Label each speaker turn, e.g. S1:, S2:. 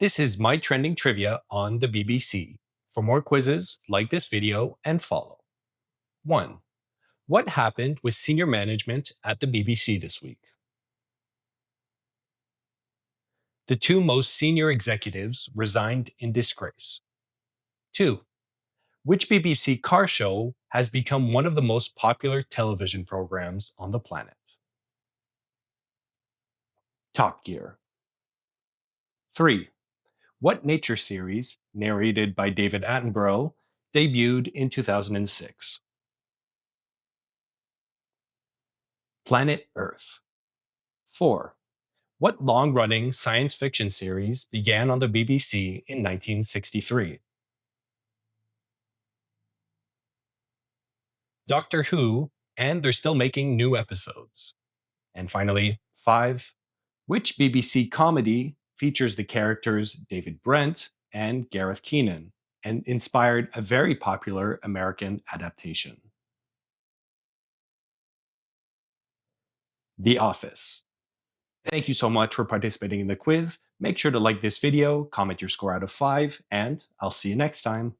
S1: This is my trending trivia on the BBC. For more quizzes, like this video and follow. 1. What happened with senior management at the BBC this week? The two most senior executives resigned in disgrace. 2. Which BBC car show has become one of the most popular television programs on the planet? Top Gear. 3. What nature series, narrated by David Attenborough, debuted in 2006? Planet Earth. 4. What long running science fiction series began on the BBC in 1963? Doctor Who, and they're still making new episodes. And finally, 5. Which BBC comedy features the characters David Brent and Gareth Keenan and inspired a very popular American adaptation? The Office. Thank you so much for participating in the quiz. Make sure to like this video, comment your score out of 5, and I'll see you next time.